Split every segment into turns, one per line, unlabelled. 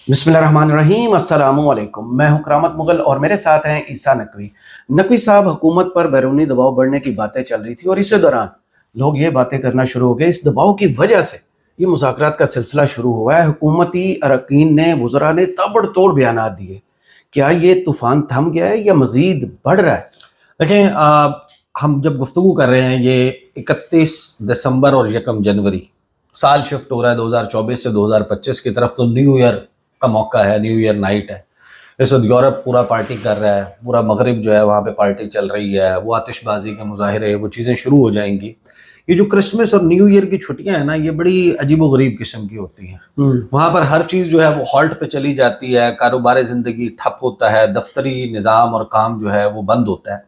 बिस्मिल्लाहिर्रहमानिर्रहीम, अस्सलामुअलैकुम। मैं हूं करामत मुगल और मेरे साथ हैं ईसा नकवी। नकवी साहब, हुकूमत पर बैरूनी दबाव बढ़ने की बातें चल रही थी और इसी दौरान लोग ये बातें करना शुरू हो गए। इस दबाव की वजह से ये मुज़ाकरात का सिलसिला शुरू हुआ है। हुकूमती अरकान ने, वज़रा ने ताबड़तोड़ बयानात दिए। क्या ये तूफान थम गया है या मज़ीद बढ़ रहा है?
देखें, हम जब गुफ्तगू कर रहे हैं ये 31 दिसंबर और 1 जनवरी, साल शिफ्ट हो रहा है 2024 से 2025 की तरफ। तो न्यू ईयर का मौका है, न्यू ईयर नाइट है। इस वक्त यूरोप पूरा पार्टी कर रहा है, पूरा मगरिब जो है वहाँ पे पार्टी चल रही है, वो आतिशबाजी के मुजाहरे, वो चीज़ें शुरू हो जाएंगी। ये जो क्रिसमस और न्यू ईयर की छुट्टियां हैं ना, ये बड़ी अजीब व गरीब किस्म की होती हैं। वहाँ पर हर चीज़ जो है वो हॉल्ट पे चली जाती है, कारोबार ज़िंदगी ठप होता है, दफ्तरी निज़ाम और काम जो है वो बंद होता है।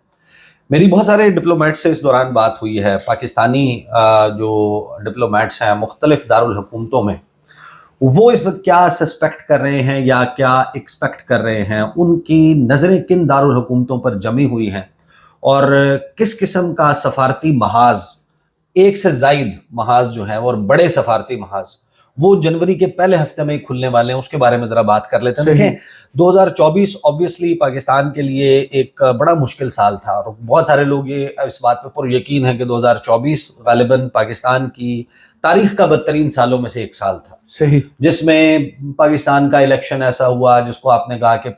मेरी बहुत सारे डिप्लोमेट से इस दौरान बात हुई है। पाकिस्तानी जो डिप्लोमेट्स हैं मुख्तलिफ दारुल हुकूमतों में, वो इस वक्त क्या सस्पेक्ट कर रहे हैं या क्या एक्सपेक्ट कर रहे हैं, उनकी नज़रें किन दारुल हुकूमतों पर जमी हुई हैं और किस किस्म का सफारती महाज, एक से ज़ायद महाज जो है और बड़े सफारती महाज वो जनवरी के पहले हफ्ते में ही खुलने वाले हैं, उसके बारे में ज़रा बात कर लेते हैं। देखें, 2024 ऑब्वियसली पाकिस्तान के लिए एक बड़ा मुश्किल साल था और बहुत सारे लोग ये इस बात पर पूरा यकीन है कि 2024 गालिबन पाकिस्तान की तारीख का बदतरीन सालों में से एक साल था।
सही।
जिसमें पाकिस्तान का इलेक्शन ऐसा हुआ जिसको आपने कहा कि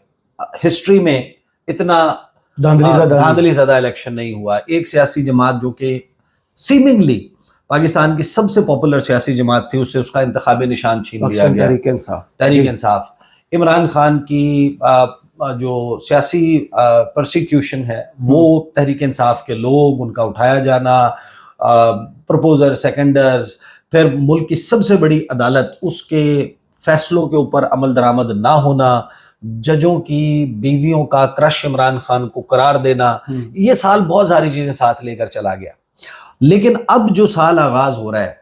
हिस्ट्री में इतना धांधली ज़्यादा इलेक्शन नहीं हुआ। एक सियासी जमात जो कि सीमिंगली पाकिस्तान की सबसे पॉपुलर सियासी जमात थी, उससे उसका इंतखाबी निशान छीन लिया गया। तहरीक इंसाफ। इमरान खान की जो सियासी परसिक्यूशन है वो तहरीक इंसाफ के लोग, उनका उठाया जाना, प्रपोजर, सेकेंडर्स, फिर मुल्क की सबसे बड़ी अदालत, उसके फैसलों के ऊपर अमल दरामद ना होना, जजों की बीवियों का क्रश इमरान खान को करार देना, ये साल बहुत सारी चीजें साथ लेकर चला गया। लेकिन अब जो साल आगाज हो रहा है,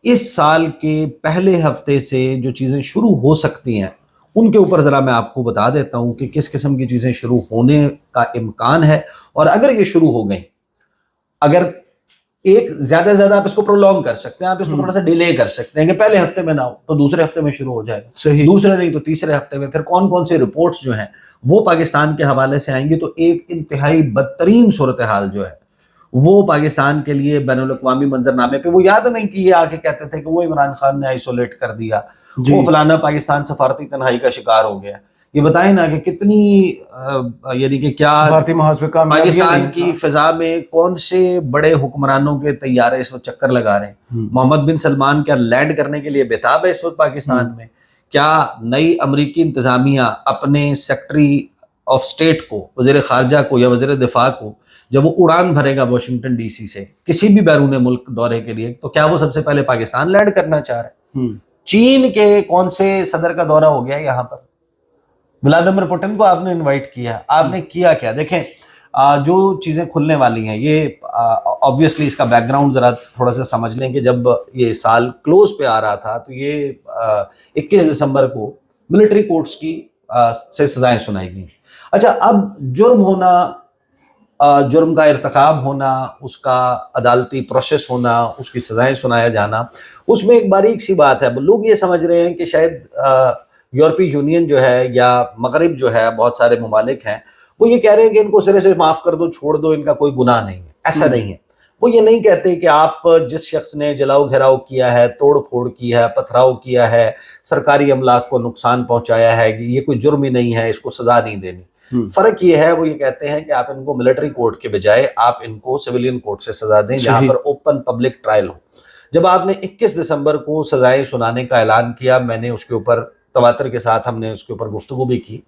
इस साल के पहले हफ्ते से जो चीजें शुरू हो सकती हैं उनके ऊपर जरा मैं आपको बता देता हूं कि किस किस्म की चीजें शुरू होने का इम्कान है। और अगर ये शुरू हो गई, अगर एक ज्यादा से ज्यादा आप इसको प्रोलॉन्ग कर सकते हैं, आप इसको थोड़ा सा डिले कर सकते हैं कि पहले हफ्ते में ना हो तो दूसरे हफ्ते में शुरू हो जाएगा,
सही।
दूसरे नहीं तो तीसरे हफ्ते में। फिर कौन कौन सी रिपोर्ट्स जो हैं वो पाकिस्तान के हवाले से आएंगी, तो एक इंतहाई बदतरीन सूरत हाल जो है वो पाकिस्तान के लिए बैनुल-अक़वामी मंजरनामे पे, वो याद नहीं कि ये आके कहते थे कि वो इमरान खान ने आइसोलेट कर दिया, वो फलाना पाकिस्तान सफारती तन्हाई का शिकार हो गया। ये बताएं ना कि कितनी यानी कि क्या पाकिस्तान की फिजा में कौन से बड़े हुक्मरानों के तैयारे इस वक्त चक्कर लगा रहे हैं। मोहम्मद बिन सलमान क्या लैंड करने के लिए बेताब है इस वक्त पाकिस्तान में? क्या नई अमरीकी इंतजामिया अपने सेक्रेटरी ऑफ स्टेट को, वज़ीर खारजा को या वज़ीर दिफा को, जब वो उड़ान भरेगा वाशिंगटन डीसी से किसी भी बैरून मुल्क दौरे के लिए, तो क्या वो सबसे पहले पाकिस्तान लैंड करना चाह रहे हैं? चीन के कौन से सदर का दौरा हो गया यहाँ पर? व्लादिमीर पुतिन को आपने इनवाइट किया, आपने किया क्या? देखें, जो चीज़ें खुलने वाली हैं ये ऑब्वियसली इसका बैकग्राउंड ज़रा थोड़ा सा समझ लें कि जब ये साल क्लोज पे आ रहा था तो ये 21 दिसंबर को मिलिट्री कोर्ट्स की से सजाएं सुनाई गई। अच्छा, अब जुर्म होना, जुर्म का इर्तिकाब होना, उसका अदालती प्रोसेस होना, उसकी सजाएं सुनाया जाना, उसमें एक बारीक सी बात है। लोग ये समझ रहे हैं कि शायद यूरोपीय यूनियन जो है या मगरिब जो है, बहुत सारे ममालिक हैं, वो ये कह रहे हैं कि इनको सिरे से माफ़ कर दो, छोड़ दो, इनका कोई गुनाह नहीं है। ऐसा नहीं है। वो ये नहीं कहते कि आप जिस शख्स ने जलाओ घेराव किया है, तोड़ फोड़ की है, पथराव किया है, सरकारी अमलाक को नुकसान पहुंचाया है, कि ये कोई जुर्म ही नहीं है, इसको सजा नहीं देनी। फर्क ये है, वो ये कहते हैं कि आप इनको मिलिट्री कोर्ट के बजाय आप इनको सिविलियन कोर्ट से सजा दें, जहां पर ओपन पब्लिक ट्रायल हो। जब आपने 21 दिसंबर को सजाएं सुनाने का ऐलान किया, मैंने उसके ऊपर तवातर के साथ हमने उसके ऊपर गुफ्तगू भी की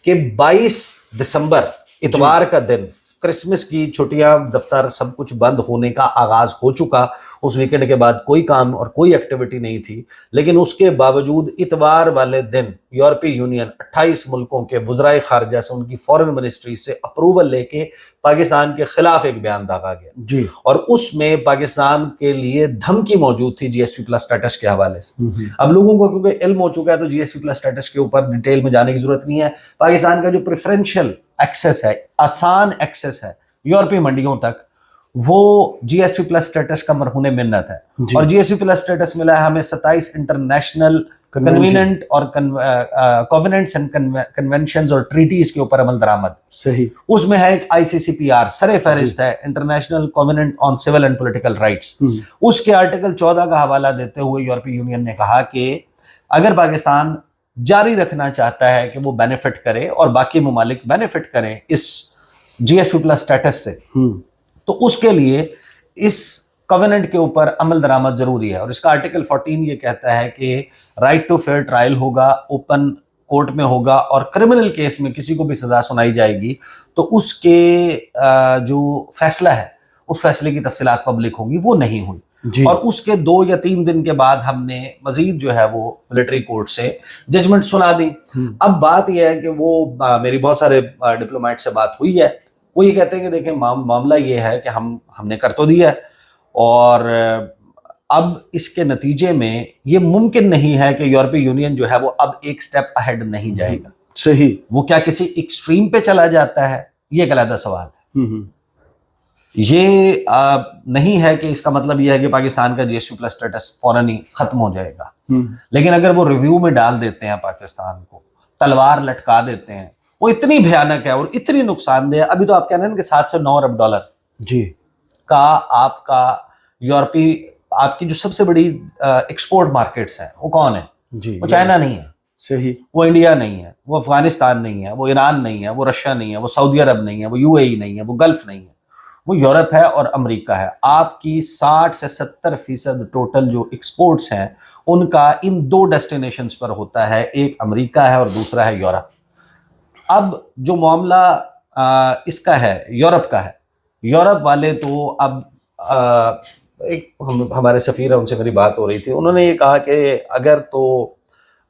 कि 22 दिसंबर इतवार का दिन, क्रिसमस की छुट्टियां, दफ्तर सब कुछ बंद होने का आगाज हो चुका। उस वीकेंड के बाद कोई काम और कोई एक्टिविटी नहीं थी, लेकिन उसके बावजूद इतवार वाले दिन यूरोपीय यूनियन 28 मुल्कों के वज़राए खारजा से, उनकी फॉरेन मिनिस्ट्री से अप्रूवल लेके पाकिस्तान के खिलाफ एक बयान दागा गया जी। और उसमें पाकिस्तान के लिए धमकी मौजूद थी GSP प्लस स्टेटस के हवाले से। अब लोगों को क्योंकि इल्म हो चुका है तो GSP प्लस स्टेटस के ऊपर डिटेल में जाने की जरूरत नहीं है। पाकिस्तान का जो प्रेफरेंशियल एक्सेस है, आसान एक्सेस है यूरोपीय मंडियों तक, वो GSP प्लस स्टेटस का मरहून मिन्नत है। और GSP प्लस स्टेटस मिला है हमें 27 इंटरनेशनल कन्वीनेंट और कॉवेनेंट्स एंड कन्वेंशंस और ट्रीटीज के ऊपर अमल दरामद,
सही,
उसमें है एक ICCPR, सरे फहरिस्त है, international covenant on civil and political rights. उसके आर्टिकल 14 का हवाला देते हुए यूरोपीय यूनियन ने कहा कि अगर पाकिस्तान जारी रखना चाहता है कि वो बेनिफिट करे और बाकी ममालिक बेनिफिट करें इस GSP+ स्टेटस से, तो उसके लिए इस कवेनेंट के ऊपर अमल दरामद जरूरी है। और इसका आर्टिकल 14 ये कहता है कि राइट टू फेयर ट्रायल होगा, ओपन कोर्ट में होगा, और क्रिमिनल केस में किसी को भी सजा सुनाई जाएगी तो उसके जो फैसला है उस फैसले की तफसीलात पब्लिक होंगी, वो नहीं हुई
जी।
और उसके 2 या 3 दिन के बाद हमने मजीद जो है वो मिलिट्री कोर्ट से जजमेंट सुना दी। अब बात यह है कि वो मेरी बहुत सारे डिप्लोमेट से बात हुई है, वो ये कहते हैं कि देखें मामला ये है कि हमने कर तो दिया है और अब इसके नतीजे में ये मुमकिन नहीं है कि यूरोपीय यूनियन जो है वो अब एक स्टेप अहेड नहीं जाएगा।
सही,
वो क्या किसी एक्सट्रीम पे चला जाता है, ये एक अलग सवाल है। ये नहीं है कि इसका मतलब यह है कि पाकिस्तान का GSP+ स्टेटस फौरन ही खत्म हो जाएगा, लेकिन अगर वो रिव्यू में डाल देते हैं पाकिस्तान को, तलवार लटका देते हैं, वो इतनी भयानक है और इतनी नुकसानदेह। अभी तो आप कह रहे हैं कि 7 से 9 अरब डॉलर
जी
का आपका यूरोपीय, आपकी जो सबसे बड़ी एक्सपोर्ट मार्केट्स हैं वो कौन है
जी,
वो चाइना नहीं है,
सही,
वो इंडिया नहीं है, वो अफगानिस्तान नहीं है, वो ईरान नहीं है, वो रशिया नहीं है, वो सऊदी अरब नहीं है, वो UAE नहीं है, वो गल्फ नहीं है, वो यूरोप है और अमेरिका है। आपकी 60 से 70% टोटल जो एक्सपोर्ट्स हैं उनका इन 2 डेस्टिनेशंस पर होता है, एक अमेरिका है और दूसरा है यूरोप। अब जो मामला इसका है, यूरोप का है, यूरोप वाले तो अब एक हमारे सफ़ीर है, उनसे मेरी बात हो रही थी, उन्होंने ये कहा कि अगर तो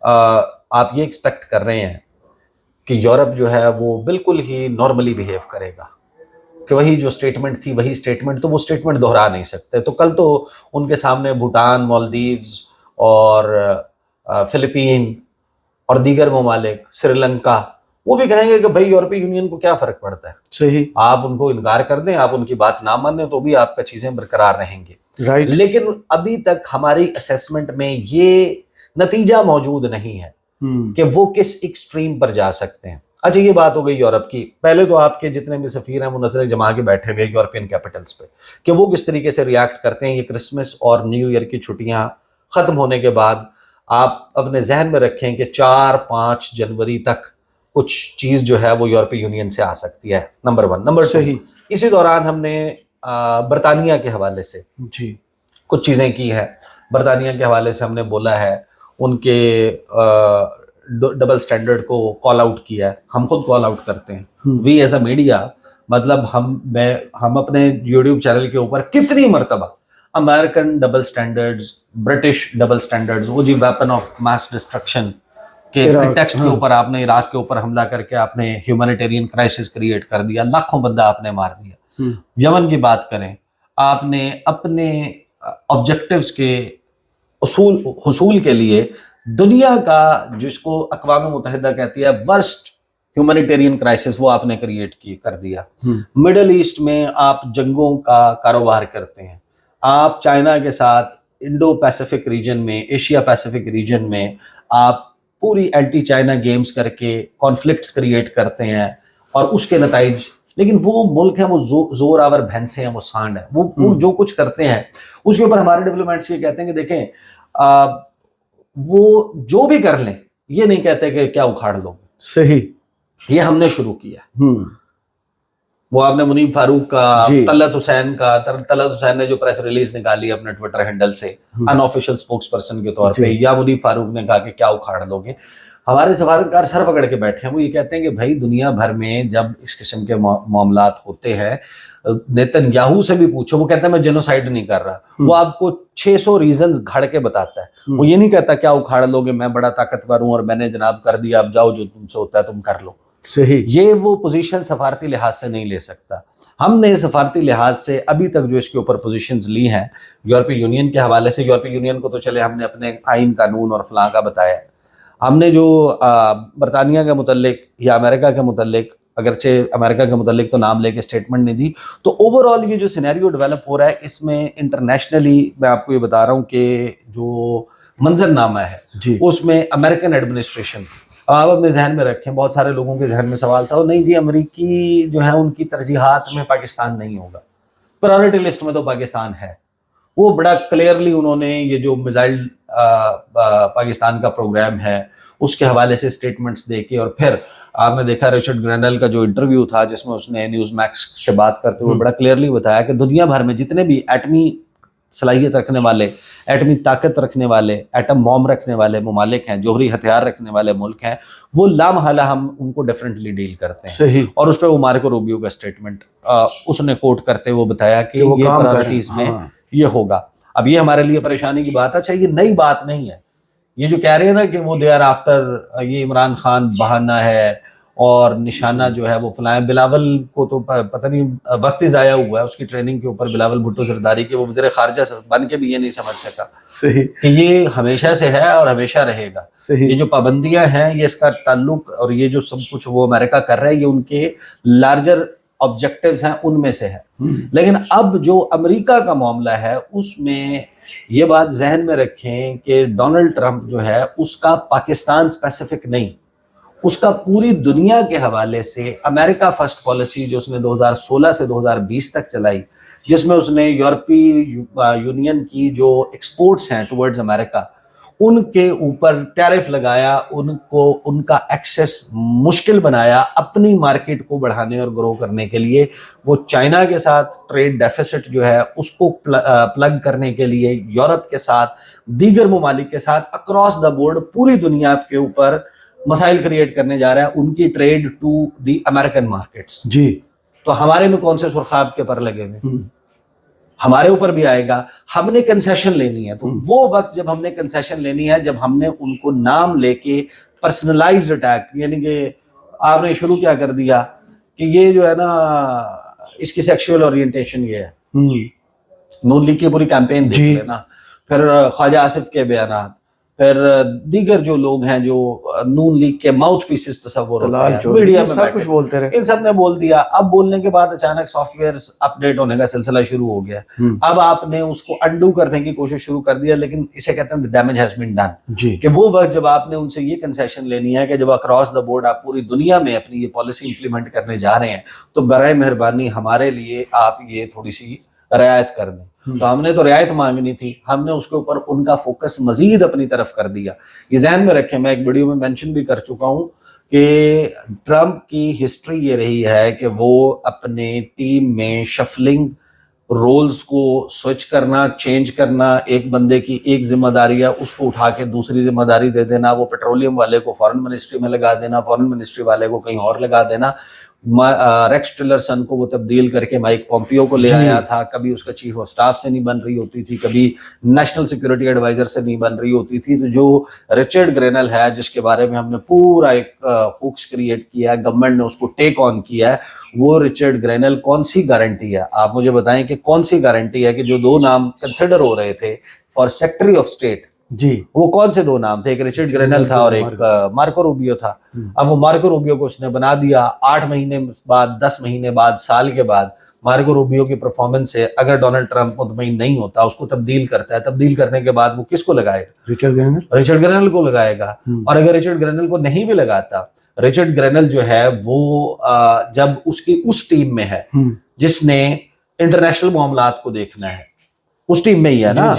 आप ये एक्सपेक्ट कर रहे हैं कि यूरोप जो है वो बिल्कुल ही नॉर्मली बिहेव करेगा, कि वही जो स्टेटमेंट थी वही स्टेटमेंट, तो वो स्टेटमेंट दोहरा नहीं सकते। तो कल तो उनके सामने भूटान, मालदीव्स और फिलिपीन और दीगर ममालिक, श्रीलंका, वो भी कहेंगे कि भाई यूरोपीय यूनियन को क्या फर्क पड़ता है,
सही,
आप उनको इनकार कर दें, आप उनकी बात ना माने तो भी आपका चीजें बरकरार रहेंगी।
राइट।
लेकिन अभी तक हमारी असेसमेंट में ये नतीजा मौजूद नहीं है कि वो किस एक्सट्रीम पर जा सकते हैं। अच्छा, ये बात हो गई यूरोप की। पहले तो आपके जितने भी सफीर हैं वो नजरें जमा के बैठे हुए यूरोपियन कैपिटल्स पे कि वो किस तरीके से रिएक्ट करते हैं। ये क्रिसमस और न्यू ईयर की छुट्टियां खत्म होने के बाद आप अपने जहन में रखें कि 4-5 जनवरी तक कुछ चीज जो है वो यूरोपीय यूनियन से आ सकती है, नंबर 1। नंबर 2, इसी दौरान हमने बरतानिया के हवाले से
जी
कुछ चीजें की है। बरतानिया के हवाले से हमने बोला है, उनके डबल स्टैंडर्ड को कॉल आउट किया है। हम खुद कॉल आउट करते हैं, वी एज अ मीडिया, मतलब हम अपने यूट्यूब चैनल के ऊपर कितनी मरतबा American double standards, British double standards, वो जी वेपन ऑफ मास डिस्ट्रक्शन के टेक्स्ट के ऊपर आपने इराक के ऊपर हमला करके आपने ह्यूमैनिटेरियन क्राइसिस क्रिएट कर दिया, लाखों बंदा आपने मार दिया। यमन की बात करें, आपने अपने ऑब्जेक्टिव्स के हुसूल के लिए दुनिया का, जिसको अक़वाम मुत्तहिदा कहती है वर्स्ट ह्यूमैनिटेरियन क्राइसिस, वो आपने क्रिएट कर दिया। मिडल ईस्ट में आप जंगों का कारोबार करते हैं, आप चाइना के साथ इंडो पैसिफिक रीजन में, एशिया पैसिफिक रीजन में आप पूरी एंटी चाइना गेम्स करके कॉन्फ्लिक्ट्स क्रिएट करते हैं और उसके नताइज। लेकिन वो मुल्क है, वो जोर आवर भैंसे हैं, वो सांड है, वो जो कुछ करते हैं उसके ऊपर हमारे डिप्लोमेट्स ये कहते हैं कि देखें वो जो भी कर लें, ये नहीं कहते कि क्या उखाड़ लो।
सही,
ये हमने शुरू किया। वो आपने मुनीब फारूक का, तलत हुसैन ने जो प्रेस रिलीज निकाली अपने ट्विटर हैंडल से अनऑफिशियल स्पोक्स पर्सन के तौर पे, या मुनीब फारूक ने कहा कि क्या उखाड़ लोगे। हमारे सफारतकार सर पकड़ के बैठे हैं, वो ये कहते हैं कि भाई दुनिया भर में जब इस किस्म के मामलात होते हैं, नेतन्याहू से भी पूछो, वो कहता है मैं जेनोसाइड नहीं कर रहा, वो आपको 600 रीजंस घड़ के बताता है। वो ये नहीं कहता क्या उखाड़ लोगे, मैं बड़ा ताकतवर हूं और मैंने जनाब कर दिया, अब जाओ जो तुमसे होता है तुम कर लो।
सही,
ये वो पोजीशन सफारती लिहाज से नहीं ले सकता। हमने सफारती लिहाज से अभी तक जो इसके ऊपर पोजीशंस ली हैं यूरोपीय यूनियन के हवाले से, यूरोपीय यूनियन को तो चले हमने अपने आइन कानून और फलां का बताया, हमने जो बरतानिया के मुतल्लिक या अमेरिका के मुतल्लिक, अगरचे अमेरिका के मुतल्लिक तो नाम लेके स्टेटमेंट नहीं दी, तो ओवरऑल ये जो सिनेरियो डेवलप हो रहा है इसमें इंटरनेशनली मैं आपको ये बता रहा हूँ कि जो منظرنامہ ہے
جی
اس میں امریکن ایڈمنسٹریشن. آپ اپنے ذہن میں رکھیں, بہت سارے لوگوں کے ذہن میں سوال تھا نہیں جی امریکی جو ہے ان کی ترجیحات میں پاکستان نہیں ہوگا, پرائورٹی لسٹ میں تو پاکستان ہے. وہ بڑا کلیئرلی انہوں نے یہ جو میزائل پاکستان کا پروگرام ہے اس کے حوالے سے اسٹیٹمنٹس دے کے, اور پھر آپ نے دیکھا رچرڈ گرینل کا جو انٹرویو تھا جس میں اس نے نیوز میکس سے بات کرتے ہوئے بڑا کلیئرلی بتایا کہ دنیا بھر میں جتنے بھی ایٹمی صلاحیت رکھنے والے, ایٹمی طاقت رکھنے والے, ایٹم بام رکھنے والے ممالک ہیں, جوہری ہتھیار رکھنے والے ملک ہیں, وہ لامحالہ ہم ان کو ڈیفرنٹلی ڈیل کرتے ہیں.
صحیح.
اور اس پہ وہ مارکو روبیو کا اسٹیٹمنٹ اس نے کوٹ کرتے ہوئے بتایا کہ یہ پرائورٹیز میں یہ ہوگا. اب یہ ہمارے لیے پریشانی کی بات ہے. اچھا یہ نئی بات نہیں ہے, یہ جو کہہ رہے ہیں نا کہ وہ دے آر آفٹر, یہ عمران خان بہانہ ہے اور نشانہ جو ہے وہ فلائیں. بلاول کو تو پتہ نہیں وقت ہی ضائع ہوا ہے اس کی ٹریننگ کے اوپر, بلاول بھٹو زرداری کے, وہ وزیر خارجہ بن کے بھی یہ نہیں سمجھ سکا
صحیح
کہ یہ ہمیشہ سے ہے اور ہمیشہ رہے گا. یہ جو پابندیاں ہیں یہ اس کا تعلق اور یہ جو سب کچھ وہ امریکہ کر رہا ہے یہ ان کے لارجر آبجیکٹیوز ہیں ان میں سے ہے. لیکن اب جو امریکہ کا معاملہ ہے اس میں یہ بات ذہن میں رکھیں کہ ڈونلڈ ٹرمپ جو ہے اس کا پاکستان اسپیسیفک نہیں, اس کا پوری دنیا کے حوالے سے امریکہ فرسٹ پالیسی جو اس نے 2016 سے 2020 تک چلائی, جس میں اس نے یورپی یونین کی جو ایکسپورٹس ہیں ٹورڈز امریکہ ان کے اوپر ٹیرف لگایا, ان کو ان کا ایکسیس مشکل بنایا اپنی مارکیٹ کو بڑھانے اور گرو کرنے کے لیے. وہ چائنا کے ساتھ ٹریڈ ڈیفیسٹ جو ہے اس کو پلگ کرنے کے لیے یورپ کے ساتھ, دیگر ممالک کے ساتھ اکراس دا بورڈ پوری دنیا کے اوپر مسائل کریٹ کرنے جا رہا ہے ان کی trade to the American markets.
جی
تو ہمارے میں کون سے سرخاب کے پر لگے ہوئے, ہمارے اوپر بھی آئے گا. ہم نے کنسیشن لینی ہے, تو وہ وقت جب ہم نے کنسیشن لینی ہے جب ہم نے ان کو نام لے کے پرسنلائزڈ اٹیک, یعنی کہ آپ نے شروع کیا کر دیا کہ یہ جو ہے نا اس کی سیکشول اورینٹیشن یہ ہے, نون لیگ کی پوری کیمپین دیکھ لینا, پھر خواجہ آصف کے بیانات, پھر دیگر جو لوگ ہیں جو نون لیگ کے ماؤتھ پیسز تصور ہوتے ہیں میڈیا میں
سب کچھ بولتے رہے,
ان سب نے بول دیا. اب بولنے کے بعد اچانک سافٹ ویئر اپڈیٹ ہونے کا سلسلہ شروع ہو گیا. اب آپ نے اس کو انڈو کرنے کی کوشش شروع کر دیا, لیکن اسے کہتے ہیں ڈیمیج ہیز بین ڈن.
جی
کہ وہ وقت جب آپ نے ان سے یہ کنسیشن لینی ہے کہ جب اکراس دا بورڈ آپ پوری دنیا میں اپنی یہ پالیسی امپلیمنٹ کرنے جا رہے ہیں تو برائے مہربانی ہمارے لیے آپ یہ تھوڑی سی رعایت کر دیں. تو ہم نے تو رعایت مانگنی تھی, ہم نے اس کے اوپر ان کا فوکس مزید اپنی طرف کر دیا. یہ ذہن میں رکھیں, میں ایک ویڈیو میں مینشن بھی کر چکا ہوں کہ ٹرمپ کی ہسٹری یہ رہی ہے کہ وہ اپنے ٹیم میں شفلنگ رولز کو سوئچ کرنا, چینج کرنا, ایک بندے کی ایک ذمہ داری ہے اس کو اٹھا کے دوسری ذمہ داری دے دینا, وہ پیٹرولیم والے کو فارن منسٹری میں لگا دینا, فارن منسٹری والے کو کہیں اور لگا دینا. ریکس ٹلرسن کو وہ تبدیل کر کے مائک پومپیو کو لے آیا تھا, کبھی اس کا چیف آف سٹاف سے نہیں بن رہی ہوتی تھی, کبھی نیشنل سیکورٹی ایڈوائزر سے نہیں بن رہی ہوتی تھی. تو جو رچرڈ گرینل ہے جس کے بارے میں ہم نے پورا ایک ہوکس کریٹ کیا ہے, گورنمنٹ نے اس کو ٹیک آن کیا ہے, وہ رچرڈ گرینل کون سی گارنٹی ہے, آپ مجھے بتائیں کہ کون سی گارنٹی ہے کہ جو دو نام کنسیڈر ہو رہے تھے فار سیکرٹری آف اسٹیٹ,
جی
وہ کون سے دو نام تھے, ایک رچرڈ گرینل تھا اور ایک مارکو روبیو تھا. اب وہ مارکو روبیو کو اس نے بنا دیا. 8 مہینے بعد, 10 مہینے بعد, سال کے بعد مارکو روبیو کی پرفارمنس سے اگر ڈونلڈ ٹرمپ مطمئن نہیں ہوتا اس کو تبدیل کرتا ہے, تبدیل کرنے کے بعد وہ کس کو لگائے گا, رچرڈ گرینل کو لگائے گا. اور اگر رچرڈ گرینل کو نہیں بھی لگاتا, رچرڈ گرینل جو ہے وہ جب اس کی اس ٹیم میں ہے جس نے انٹرنیشنل معاملات کو دیکھنا ہے, اس ٹیم میں ہی ہے نا,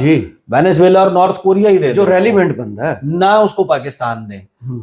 وینیزویلا اور نارتھ کوریا ہی دے
جو ریلیونٹ بندہ ہے
نہ اس کو پاکستان دیں.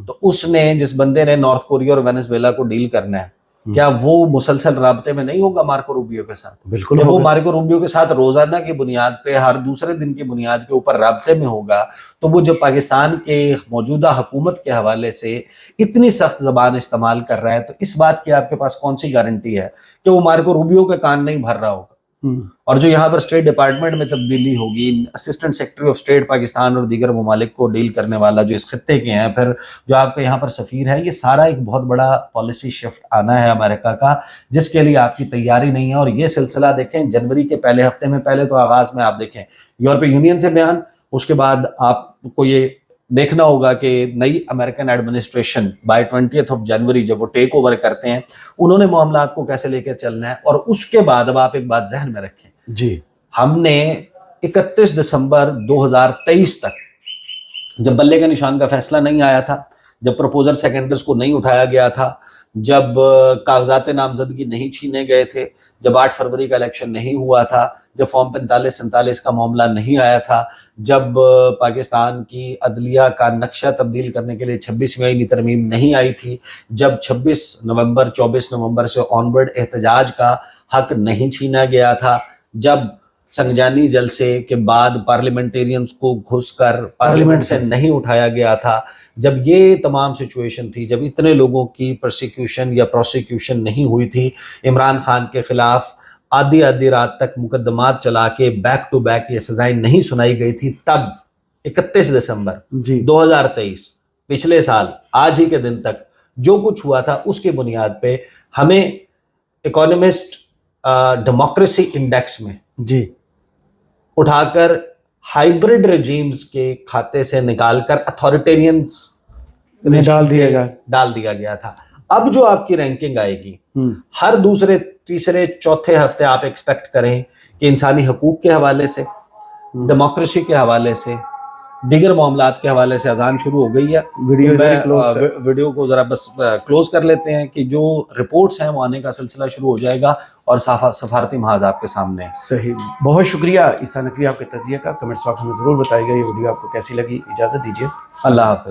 تو اس نے جس بندے نے نارتھ کوریا اور وینیزویلا کو ڈیل کرنا ہے, کیا وہ مسلسل رابطے میں نہیں ہوگا مارکو روبیو کے ساتھ؟
بالکل.
وہ مارکو روبیو کے ساتھ روزانہ کی بنیاد پہ, ہر دوسرے دن کی بنیاد کے اوپر رابطے میں ہوگا, تو وہ جب پاکستان کے موجودہ حکومت کے حوالے سے اتنی سخت زبان استعمال کر رہا ہے تو اس بات کی آپ کے پاس کون سی گارنٹی ہے کہ وہ مارکو روبیو کے کان نہیں بھر رہا ہوگا؟ اور جو یہاں پر اسٹیٹ ڈپارٹمنٹ میں تبدیلی ہوگی, assistant secretary of state Pakistan اور دیگر ممالک کو ڈیل کرنے والا جو اس خطے کے ہیں, پھر جو آپ کے یہاں پر سفیر ہے, یہ سارا ایک بہت بڑا پالیسی شفٹ آنا ہے امریکہ کا, جس کے لیے آپ کی تیاری نہیں ہے. اور یہ سلسلہ دیکھیں جنوری کے پہلے ہفتے میں, پہلے تو آغاز میں آپ دیکھیں یورپی یونین سے بیان, اس کے بعد آپ کو یہ دیکھنا ہوگا کہ نئی امریکن ایڈمنسٹریشن بائی 20 جنوری جب وہ ٹیک اوور کرتے ہیں, انہوں نے معاملات کو کیسے لے کر چلنا ہے. اور اس کے بعد اب آپ ایک بات ذہن میں رکھیں,
جی
ہم نے 31 دسمبر 2023 تک جب بلے کا نشان کا فیصلہ نہیں آیا تھا، جب پروپوزر سیکنڈرز کو نہیں اٹھایا گیا تھا، جب کاغذات نامزدگی نہیں چھینے گئے تھے، جب 8 فروری کا الیکشن نہیں ہوا تھا، جب فارم 45-47 کا معاملہ نہیں آیا تھا، جب پاکستان کی عدلیہ کا نقشہ تبدیل کرنے کے لیے 26ویں آئینی ترمیم نہیں آئی تھی، جب 24 نومبر سے آنورڈ احتجاج کا حق نہیں چھینا گیا تھا، جب سنگجانی جلسے کے بعد پارلیمنٹیرینز کو گھس کر پارلیمنٹ سے نہیں اٹھایا گیا تھا، جب یہ تمام سچویشن تھی، جب اتنے لوگوں کی پرسیکیوشن یا پروسیکیوشن نہیں ہوئی تھی، عمران خان کے خلاف آدھی رات تک مقدمات چلا کے بیک ٹو بیک یہ سزائیں نہیں سنائی گئی تھی، تب 31 دسمبر
جی
2023 پچھلے سال آج ہی کے دن تک جو کچھ ہوا تھا اس کی بنیاد پہ ہمیں اکانومسٹ ڈیموکریسی انڈیکس میں
جی
اٹھا کر ہائیبرڈ رجیمز کے کھاتے سے نکال کر اتھارٹیرینز
میں
ڈال دیا گیا تھا۔ اب جو آپ کی رینکنگ آئے گی، ہر دوسرے تیسرے چوتھے ہفتے آپ ایکسپیکٹ کریں کہ انسانی حقوق کے حوالے سے، ڈیموکریسی کے حوالے سے، دیگر معاملات کے حوالے سے اذان شروع ہو گئی ہے۔ ویڈیو کو ذرا بس کلوز کر لیتے ہیں کہ جو رپورٹس ہیں وہ آنے کا سلسلہ شروع ہو جائے گا اور سفارتی محاذ آپ کے سامنے ہے۔
صحیح، بہت شکریہ عیسیٰ نقوی آپ کے تجزیے کا۔ کمنٹس باکس میں ضرور بتائیے گا یہ ویڈیو آپ کو کیسی لگی۔ اجازت دیجیے،
اللہ حافظ۔